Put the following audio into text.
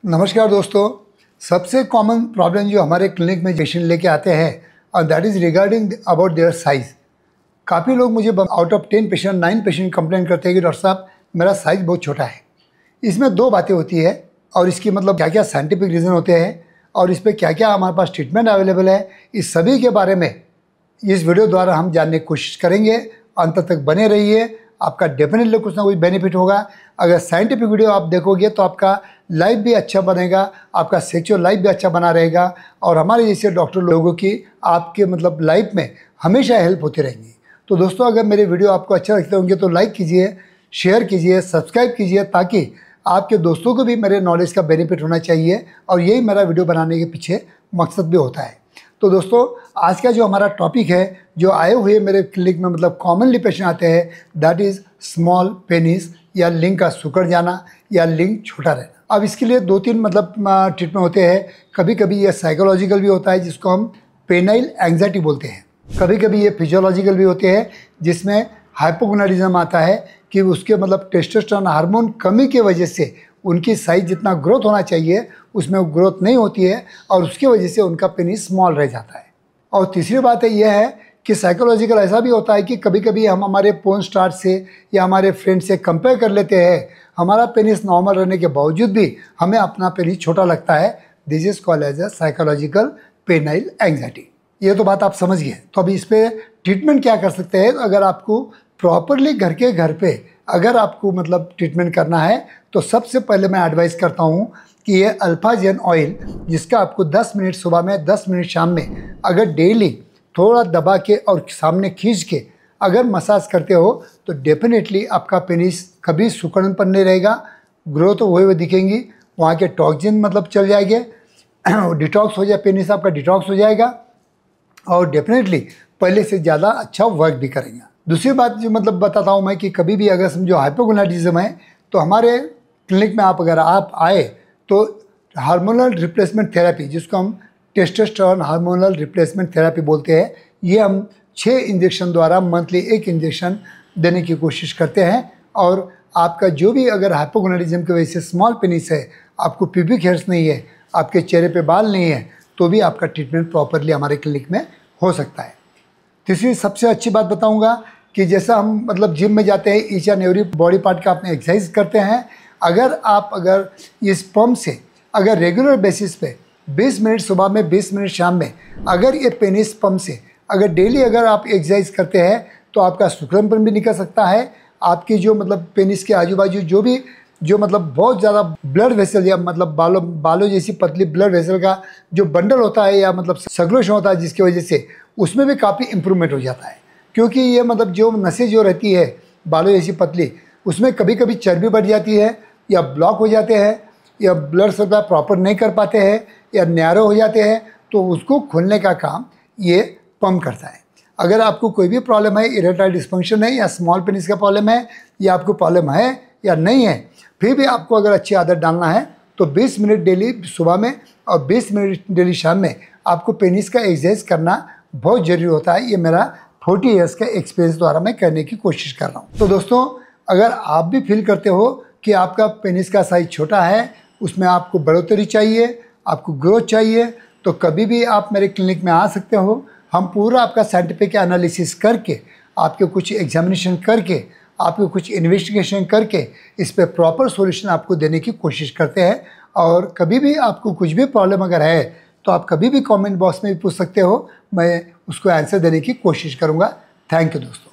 नमस्कार दोस्तों। सबसे कॉमन प्रॉब्लम जो हमारे क्लिनिक में पेशेंट लेके आते हैं और that is regarding about their size. काफ़ी लोग मुझे out of 10 patient 9 patient complain करते हैं कि डॉक्टर साहब मेरा साइज़ बहुत छोटा है। इसमें दो बातें होती है और इसकी मतलब क्या क्या साइंटिफिक रीज़न होते हैं और इस पर क्या क्या हमारे पास ट्रीटमेंट अवेलेबल है, इस सभी के बारे में इस वीडियो द्वारा हम जानने की कोशिश करेंगे। अंत तक बने रहिए, आपका डेफिनेटली कुछ ना कुछ बेनिफिट होगा। अगर साइंटिफिक वीडियो आप देखोगे तो आपका लाइफ भी अच्छा बनेगा, आपका सेक्सुअल लाइफ भी अच्छा बना रहेगा और हमारे जैसे डॉक्टर लोगों की आपके मतलब लाइफ में हमेशा हेल्प होती रहेंगी। तो दोस्तों, अगर मेरे वीडियो आपको अच्छे लगते होंगे तो लाइक कीजिए, शेयर कीजिए, सब्सक्राइब कीजिए, ताकि आपके दोस्तों को भी मेरे नॉलेज का बेनिफिट होना चाहिए और यही मेरा वीडियो बनाने के पीछे मकसद भी होता है। तो दोस्तों, आज का जो हमारा टॉपिक है, जो आए हुए मेरे क्लिनिक में मतलब कॉमनली पेशेंट आते हैं, दैट इज़ स्मॉल पेनिस या लिंग का सिकुड़ जाना या लिंग छोटा रहना। अब इसके लिए 2-3 मतलब ट्रीटमेंट होते हैं। कभी कभी ये साइकोलॉजिकल भी होता है जिसको हम पेनाइल एंग्जाइटी बोलते हैं। कभी कभी ये फिजियोलॉजिकल भी होते हैं जिसमें हाइपोगोनाडिज्म आता है कि उसके मतलब टेस्टोस्टेरोन हार्मोन कमी की वजह से उनकी साइज जितना ग्रोथ होना चाहिए उसमें वो ग्रोथ नहीं होती है और उसकी वजह से उनका पेनिस स्मॉल रह जाता है। और तीसरी बात यह है कि साइकोलॉजिकल ऐसा भी होता है कि कभी कभी हम हमारे पोर्न स्टार से या हमारे फ्रेंड से कंपेयर कर लेते हैं। हमारा पेनिस नॉर्मल रहने के बावजूद भी हमें अपना पेनिस छोटा लगता है। This is called as a psychological penile anxiety. ये तो बात आप समझ गए। तो अभी इस पर ट्रीटमेंट क्या कर सकते हैं? अगर आपको प्रॉपरली घर पे अगर आपको मतलब ट्रीटमेंट करना है तो सबसे पहले मैं एडवाइस करता हूँ कि ये अल्फा जेन ऑयल, जिसका आपको 10 मिनट सुबह में 10 मिनट शाम में अगर डेली थोड़ा दबा के और सामने खींच के अगर मसाज करते हो तो डेफिनेटली आपका पेनिस कभी सुकड़नपन नहीं रहेगा, ग्रोथ हुए हुए दिखेंगी, वहाँ के टॉक्सिन मतलब चल जाएंगे, डिटॉक्स हो जाए, पेनिस आपका डिटॉक्स हो जाएगा और डेफिनेटली पहले से ज़्यादा अच्छा वर्क भी करेंगे। दूसरी बात जो मतलब बताता हूँ मैं कि कभी भी अगर समझो हाइपोगोनाडिज्म है तो हमारे क्लिनिक में अगर आप आए तो हार्मोनल रिप्लेसमेंट थेरेपी, जिसको हम टेस्टोस्टेरोन हार्मोनल रिप्लेसमेंट थेरेपी बोलते हैं, ये हम 6 इंजेक्शन द्वारा मंथली 1 इंजेक्शन देने की कोशिश करते हैं। और आपका जो भी अगर हाइपोगोनाडिज्म की वजह से स्मॉल पेनिस है, आपको प्यूबिक हेयर्स नहीं है, आपके चेहरे पे बाल नहीं है, तो भी आपका ट्रीटमेंट प्रॉपरली हमारे क्लिनिक में हो सकता है। तीसरी सबसे अच्छी बात बताऊंगा कि जैसा हम मतलब जिम में जाते हैं, each and every body part का अपने एक्सरसाइज करते हैं, अगर इस पंप से अगर रेगुलर बेसिस पे 20 मिनट सुबह में 20 मिनट शाम में अगर ये पेनिस पंप से अगर डेली अगर आप एक्सरसाइज करते हैं तो आपका सुकड़नपन भी निकल सकता है। आपकी जो मतलब पेनिस के आजू बाजू जो मतलब बहुत ज़्यादा ब्लड वेसल या मतलब बालों जैसी पतली ब्लड वेसल का जो बंडल होता है या मतलब सर्कुलेशन होता है, जिसकी वजह से उसमें भी काफ़ी इम्प्रूवमेंट हो जाता है। क्योंकि ये मतलब जो नसें जो रहती है बालों जैसी पतली, उसमें कभी कभी चर्बी बढ़ जाती है या ब्लॉक हो जाते हैं या ब्लड सप्लाई प्रॉपर नहीं कर पाते हैं या नैरो हो जाते हैं, तो उसको खोलने का काम ये पंप करता है। अगर आपको कोई भी प्रॉब्लम है, इरेक्टाइल डिस्फंक्शन है या स्मॉल पेनिस का प्रॉब्लम है या आपको प्रॉब्लम है या नहीं है, फिर भी आपको अगर अच्छी आदत डालना है तो 20 मिनट डेली सुबह में और 20 मिनट डेली शाम में आपको पेनिस का एक्सरसाइज करना बहुत ज़रूरी होता है। ये मेरा 40 ईयर्स का एक्सपीरियंस द्वारा मैं करने की कोशिश कर रहा हूँ। तो दोस्तों, अगर आप भी फील करते हो कि आपका पेनिस का साइज छोटा है, उसमें आपको बढ़ोतरी चाहिए, आपको ग्रोथ चाहिए, तो कभी भी आप मेरे क्लिनिक में आ सकते हो। हम पूरा आपका साइंटिफिक एनालिसिस करके, आपके कुछ एग्जामिनेशन करके, आपको कुछ इन्वेस्टिगेशन करके इस पर प्रॉपर सॉल्यूशन आपको देने की कोशिश करते हैं। और कभी भी आपको कुछ भी प्रॉब्लम अगर है तो आप कभी भी कमेंट बॉक्स में भी पूछ सकते हो, मैं उसको आंसर देने की कोशिश करूँगा। थैंक यू दोस्तों।